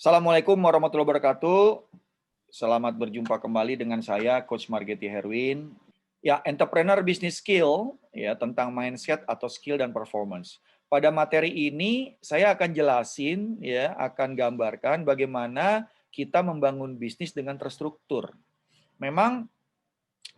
Assalamualaikum warahmatullahi wabarakatuh. Selamat berjumpa kembali dengan saya, Coach Margeti Herwin. Ya, entrepreneur business skill, ya, tentang mindset atau skill dan performance. Pada materi ini, saya akan jelasin, ya, akan gambarkan bagaimana kita membangun bisnis dengan terstruktur. Memang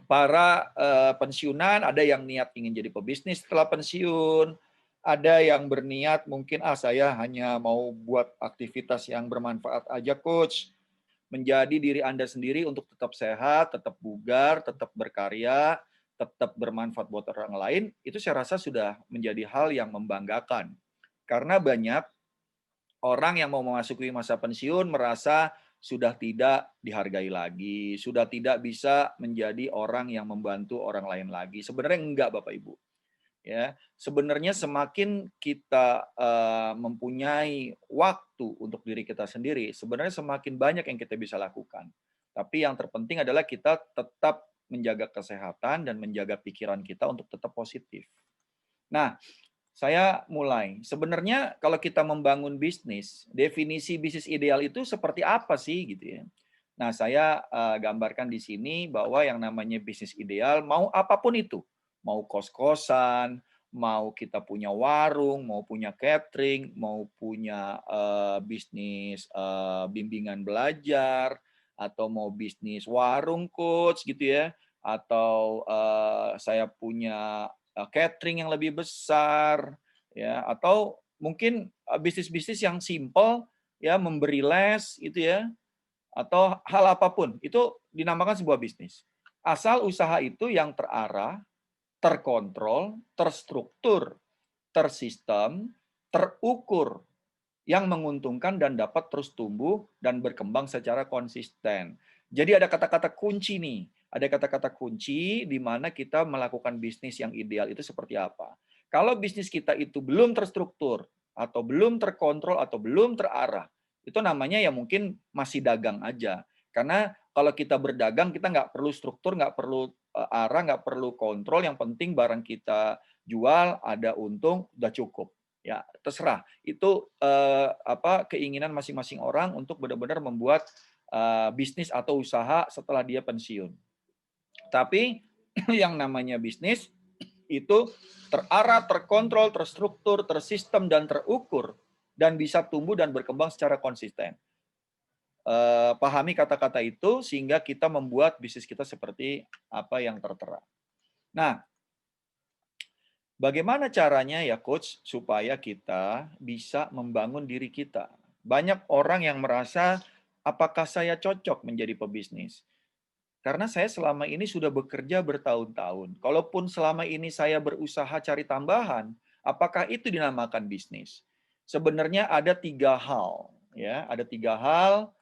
para pensiunan ada yang niat ingin jadi pebisnis setelah pensiun, ada yang berniat mungkin saya hanya mau buat aktivitas yang bermanfaat aja coach, menjadi diri Anda sendiri untuk tetap sehat, tetap bugar, tetap berkarya, tetap bermanfaat buat orang lain, itu saya rasa sudah menjadi hal yang membanggakan. Karena banyak orang yang mau memasuki masa pensiun merasa sudah tidak dihargai lagi, sudah tidak bisa menjadi orang yang membantu orang lain lagi. Sebenarnya enggak, Bapak Ibu. Ya, sebenarnya semakin kita mempunyai waktu untuk diri kita sendiri, sebenarnya semakin banyak yang kita bisa lakukan. Tapi yang terpenting adalah kita tetap menjaga kesehatan dan menjaga pikiran kita untuk tetap positif. Nah, saya mulai. Sebenarnya kalau kita membangun bisnis, definisi bisnis ideal itu seperti apa sih gitu ya. Nah, saya gambarkan di sini bahwa yang namanya bisnis ideal mau apapun itu, mau kos-kosan, mau kita punya warung, mau punya catering, mau punya bisnis bimbingan belajar, atau mau bisnis warung coach gitu ya, atau saya punya catering yang lebih besar, ya, atau mungkin bisnis-bisnis yang simple, ya, memberi les, gitu ya, atau hal apapun, itu dinamakan sebuah bisnis. Asal usaha itu yang terarah, terkontrol, terstruktur, tersistem, terukur, yang menguntungkan dan dapat terus tumbuh dan berkembang secara konsisten. Jadi ada kata-kata kunci nih, ada kata-kata kunci di mana kita melakukan bisnis yang ideal itu seperti apa. Kalau bisnis kita itu belum terstruktur, atau belum terkontrol, atau belum terarah, itu namanya ya mungkin masih dagang aja. Karena kalau kita berdagang, kita nggak perlu struktur, nggak perlu arah, nggak perlu kontrol, yang penting barang kita jual, ada untung, udah cukup. Ya, terserah. Itu keinginan masing-masing orang untuk benar-benar membuat bisnis atau usaha setelah dia pensiun. Tapi yang namanya bisnis itu terarah, terkontrol, terstruktur, tersistem, dan terukur, dan bisa tumbuh dan berkembang secara konsisten. Pahami kata-kata itu sehingga kita membuat bisnis kita seperti apa yang tertera. Nah, bagaimana caranya ya coach supaya kita bisa membangun diri kita? Banyak orang yang merasa, apakah saya cocok menjadi pebisnis? Karena saya selama ini sudah bekerja bertahun-tahun. Kalaupun selama ini saya berusaha cari tambahan, apakah itu dinamakan bisnis? Sebenarnya ada 3 hal, ya, ada 3 hal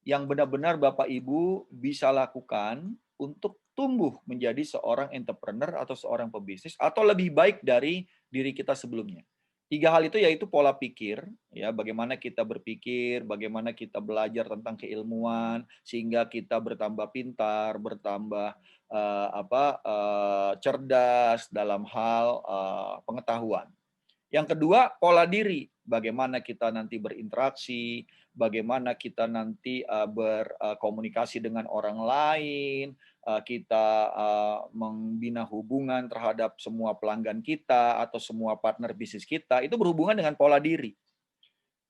yang benar-benar Bapak Ibu bisa lakukan untuk tumbuh menjadi seorang entrepreneur atau seorang pebisnis atau lebih baik dari diri kita sebelumnya. 3 hal itu yaitu pola pikir, ya, bagaimana kita berpikir, bagaimana kita belajar tentang keilmuan sehingga kita bertambah pintar, bertambah cerdas dalam hal pengetahuan. Yang kedua, pola diri. Bagaimana kita nanti berinteraksi, bagaimana kita nanti berkomunikasi dengan orang lain, kita membina hubungan terhadap semua pelanggan kita atau semua partner bisnis kita, itu berhubungan dengan pola diri.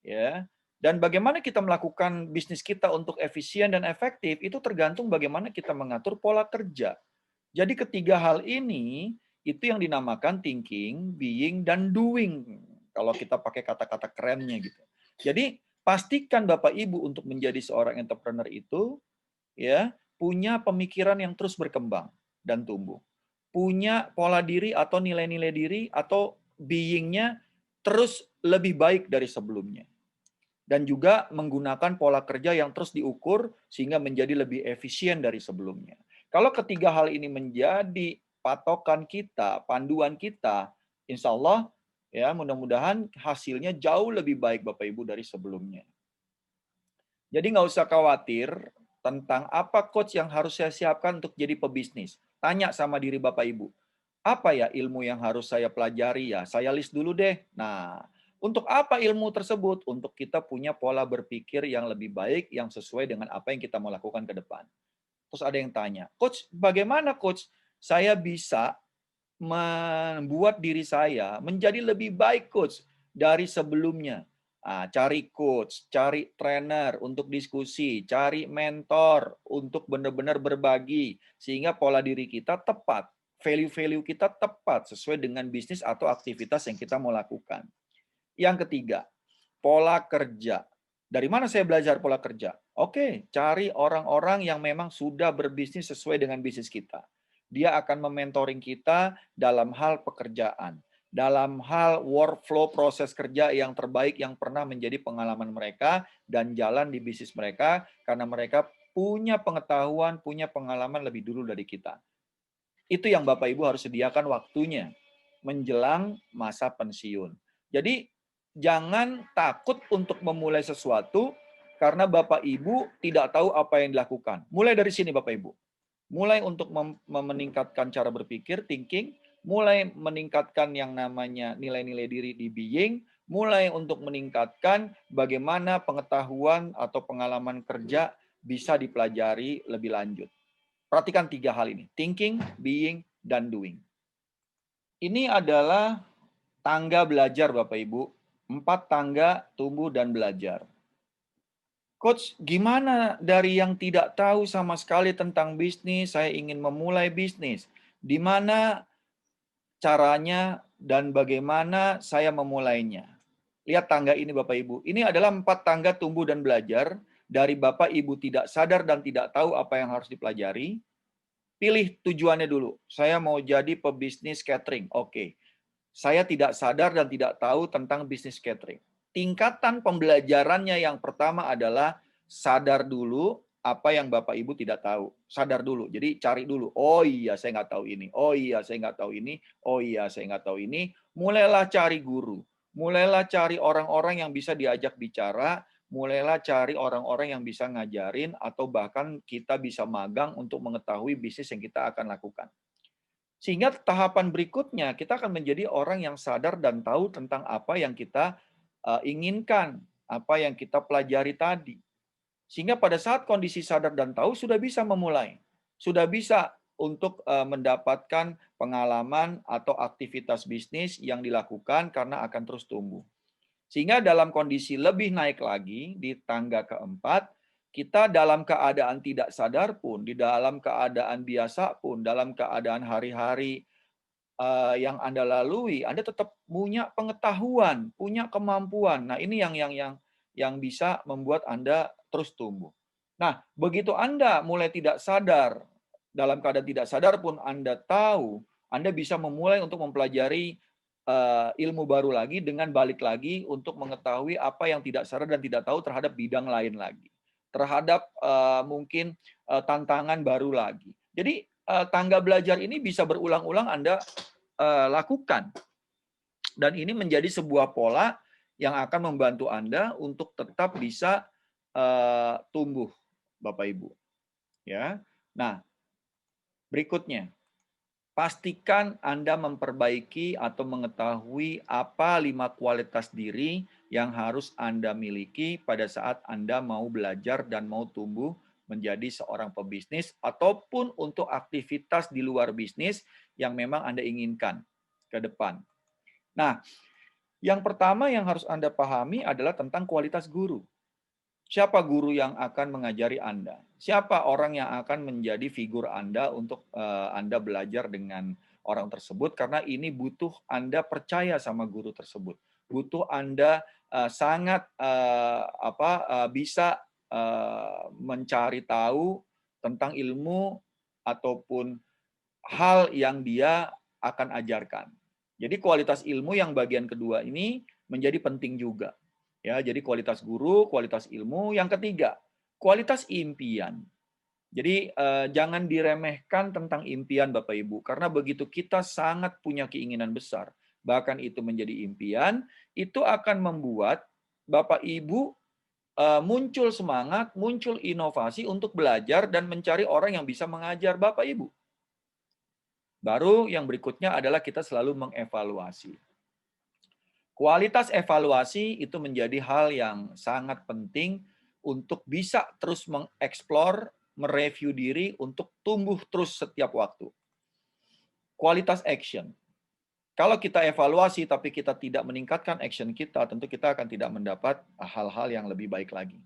Ya. Dan bagaimana kita melakukan bisnis kita untuk efisien dan efektif, itu tergantung bagaimana kita mengatur pola kerja. Jadi ketiga hal ini itu yang dinamakan thinking, being, dan doing. Kalau kita pakai kata-kata kerennya gitu. Jadi pastikan Bapak Ibu untuk menjadi seorang entrepreneur itu ya punya pemikiran yang terus berkembang dan tumbuh. Punya pola diri atau nilai-nilai diri atau being-nya terus lebih baik dari sebelumnya. Dan juga menggunakan pola kerja yang terus diukur sehingga menjadi lebih efisien dari sebelumnya. Kalau ketiga hal ini menjadi patokan kita, panduan kita, insya Allah ya mudah-mudahan hasilnya jauh lebih baik Bapak Ibu dari sebelumnya. Jadi nggak usah khawatir tentang apa coach yang harus saya siapkan untuk jadi pebisnis. Tanya sama diri Bapak Ibu, apa ya ilmu yang harus saya pelajari ya? Saya list dulu deh. Nah, Untuk apa ilmu tersebut? Untuk kita punya pola berpikir yang lebih baik, yang sesuai dengan apa yang kita mau lakukan ke depan. Terus ada yang tanya, Coach, bagaimana Coach saya bisa membuat diri saya menjadi lebih baik Coach dari sebelumnya? Cari coach, cari trainer untuk diskusi, cari mentor untuk benar-benar berbagi, sehingga pola diri kita tepat, value-value kita tepat sesuai dengan bisnis atau aktivitas yang kita mau lakukan. Yang ketiga, pola kerja. Dari mana saya belajar pola kerja? Oke, cari orang-orang yang memang sudah berbisnis sesuai dengan bisnis kita. Dia akan mementoring kita dalam hal pekerjaan, dalam hal workflow proses kerja yang terbaik yang pernah menjadi pengalaman mereka dan jalan di bisnis mereka karena mereka punya pengetahuan, punya pengalaman lebih dulu dari kita. Itu yang Bapak Ibu harus sediakan waktunya menjelang masa pensiun. Jadi jangan takut untuk memulai sesuatu karena Bapak Ibu tidak tahu apa yang dilakukan. Mulai dari sini Bapak Ibu. Mulai untuk meningkatkan cara berpikir, thinking, mulai meningkatkan yang namanya nilai-nilai diri di being, mulai untuk meningkatkan bagaimana pengetahuan atau pengalaman kerja bisa dipelajari lebih lanjut. Perhatikan 3 hal ini, thinking, being, dan doing. Ini adalah tangga belajar Bapak Ibu, 4 tangga tumbuh dan belajar. Coach, gimana dari yang tidak tahu sama sekali tentang bisnis, saya ingin memulai bisnis. Di mana caranya dan bagaimana saya memulainya? Lihat tangga ini Bapak Ibu. Ini adalah 4 tangga tumbuh dan belajar dari Bapak Ibu tidak sadar dan tidak tahu apa yang harus dipelajari. Pilih tujuannya dulu. Saya mau jadi pebisnis catering. Oke. Saya tidak sadar dan tidak tahu tentang bisnis catering. Tingkatan pembelajarannya yang pertama adalah sadar dulu apa yang Bapak Ibu tidak tahu. Sadar dulu. Jadi cari dulu. Oh iya, saya nggak tahu ini. Oh iya, saya nggak tahu ini. Oh iya, saya nggak tahu ini. Mulailah cari guru. Mulailah cari orang-orang yang bisa diajak bicara. Mulailah cari orang-orang yang bisa ngajarin atau bahkan kita bisa magang untuk mengetahui bisnis yang kita akan lakukan. Sehingga tahapan berikutnya kita akan menjadi orang yang sadar dan tahu tentang apa yang kita inginkan, apa yang kita pelajari tadi. Sehingga pada saat kondisi sadar dan tahu sudah bisa memulai. Sudah bisa untuk mendapatkan pengalaman atau aktivitas bisnis yang dilakukan karena akan terus tumbuh. Sehingga dalam kondisi lebih naik lagi di tangga keempat, kita dalam keadaan tidak sadar pun, di dalam keadaan biasa pun, dalam keadaan hari-hari yang Anda lalui, Anda tetap punya pengetahuan, punya kemampuan. Nah, ini yang bisa membuat Anda terus tumbuh. Nah, begitu Anda mulai tidak sadar, dalam keadaan tidak sadar pun Anda tahu, Anda bisa memulai untuk mempelajari ilmu baru lagi dengan balik lagi untuk mengetahui apa yang tidak sadar dan tidak tahu terhadap bidang lain lagi. Terhadap mungkin tantangan baru lagi. Jadi tangga belajar ini bisa berulang-ulang Anda lakukan. Dan ini menjadi sebuah pola yang akan membantu Anda untuk tetap bisa tumbuh, Bapak Ibu. Ya. Nah, berikutnya, pastikan Anda memperbaiki atau mengetahui apa 5 kualitas diri yang harus Anda miliki pada saat Anda mau belajar dan mau tumbuh menjadi seorang pebisnis ataupun untuk aktivitas di luar bisnis yang memang Anda inginkan ke depan. Nah, yang pertama yang harus Anda pahami adalah tentang kualitas guru. Siapa guru yang akan mengajari Anda? Siapa orang yang akan menjadi figur Anda untuk Anda belajar dengan orang tersebut? Karena ini butuh Anda percaya sama guru tersebut. Butuh Anda sangat bisa mencari tahu tentang ilmu ataupun hal yang dia akan ajarkan. Jadi kualitas ilmu yang bagian kedua ini menjadi penting juga. Ya, jadi kualitas guru, kualitas ilmu. Yang ketiga, kualitas impian. Jadi jangan diremehkan tentang impian Bapak Ibu, karena begitu kita sangat punya keinginan besar, bahkan itu menjadi impian, itu akan membuat Bapak Ibu muncul semangat, muncul inovasi untuk belajar dan mencari orang yang bisa mengajar Bapak Ibu. Baru yang berikutnya adalah kita selalu mengevaluasi. Kualitas evaluasi itu menjadi hal yang sangat penting untuk bisa terus mengeksplor, mereview diri untuk tumbuh terus setiap waktu. Kualitas action. Kalau kita evaluasi tapi kita tidak meningkatkan action kita, tentu kita akan tidak mendapat hal-hal yang lebih baik lagi.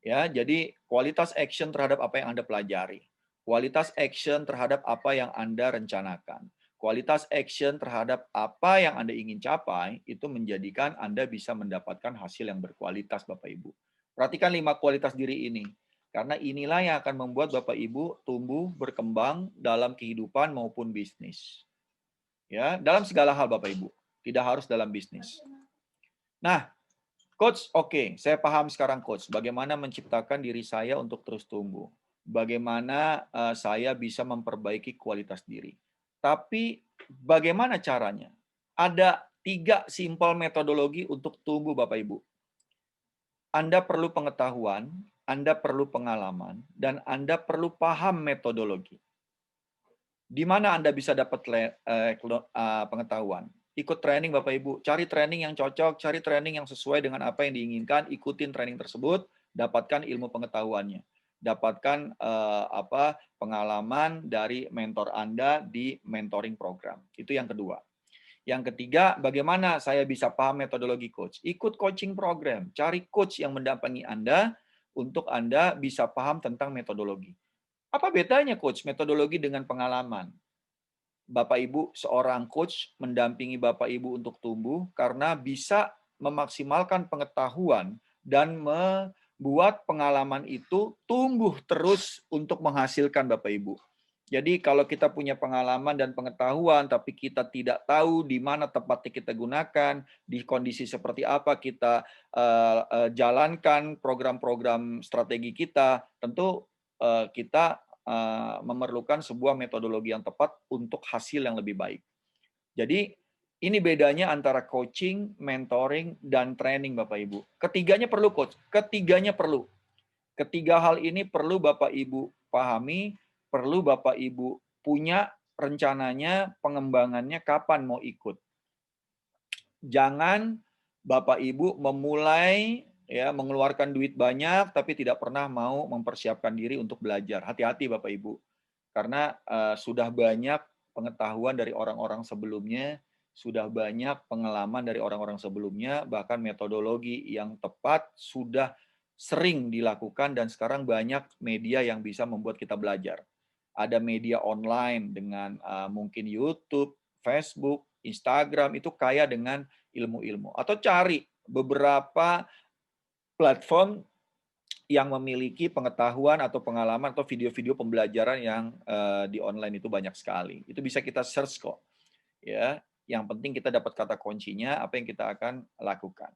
Ya, jadi kualitas action terhadap apa yang Anda pelajari. Kualitas action terhadap apa yang Anda rencanakan. Kualitas action terhadap apa yang Anda ingin capai itu menjadikan Anda bisa mendapatkan hasil yang berkualitas, Bapak Ibu. Perhatikan 5 kualitas diri ini. Karena inilah yang akan membuat Bapak Ibu tumbuh, berkembang dalam kehidupan maupun bisnis. Ya, dalam segala hal Bapak Ibu, tidak harus dalam bisnis. Nah, Coach, oke, saya paham sekarang Coach, bagaimana menciptakan diri saya untuk terus tumbuh. Bagaimana saya bisa memperbaiki kualitas diri. Tapi bagaimana caranya? Ada 3 simpel metodologi untuk tumbuh Bapak Ibu. Anda perlu pengetahuan, Anda perlu pengalaman, dan Anda perlu paham metodologi. Di mana Anda bisa dapat pengetahuan? Ikut training Bapak Ibu, cari training yang cocok, cari training yang sesuai dengan apa yang diinginkan, ikutin training tersebut, dapatkan ilmu pengetahuannya, dapatkan pengalaman dari mentor Anda di mentoring program. Itu yang kedua. Yang ketiga, bagaimana saya bisa paham metodologi coach? Ikut coaching program, cari coach yang mendampingi Anda untuk Anda bisa paham tentang metodologi. Apa bedanya coach metodologi dengan pengalaman? Bapak Ibu, seorang coach mendampingi Bapak Ibu untuk tumbuh karena bisa memaksimalkan pengetahuan dan membuat pengalaman itu tumbuh terus untuk menghasilkan Bapak Ibu. Jadi kalau kita punya pengalaman dan pengetahuan tapi kita tidak tahu di mana tepatnya kita gunakan, di kondisi seperti apa kita jalankan program-program strategi kita, tentu kita memerlukan sebuah metodologi yang tepat untuk hasil yang lebih baik. Jadi ini bedanya antara coaching, mentoring, dan training Bapak Ibu. Ketiganya perlu coach, ketiganya perlu. Ketiga hal ini perlu Bapak Ibu pahami, perlu Bapak Ibu punya rencananya, pengembangannya kapan mau ikut. Jangan Bapak Ibu memulai mengeluarkan duit banyak tapi tidak pernah mau mempersiapkan diri untuk belajar. Hati-hati Bapak Ibu. Karena sudah banyak pengetahuan dari orang-orang sebelumnya, sudah banyak pengalaman dari orang-orang sebelumnya, bahkan metodologi yang tepat sudah sering dilakukan dan sekarang banyak media yang bisa membuat kita belajar. Ada media online dengan mungkin YouTube, Facebook, Instagram itu kaya dengan ilmu-ilmu. Atau cari beberapa platform yang memiliki pengetahuan atau pengalaman atau video-video pembelajaran yang di online itu banyak sekali. Itu bisa kita search kok. Ya, yang penting kita dapat kata kuncinya, apa yang kita akan lakukan.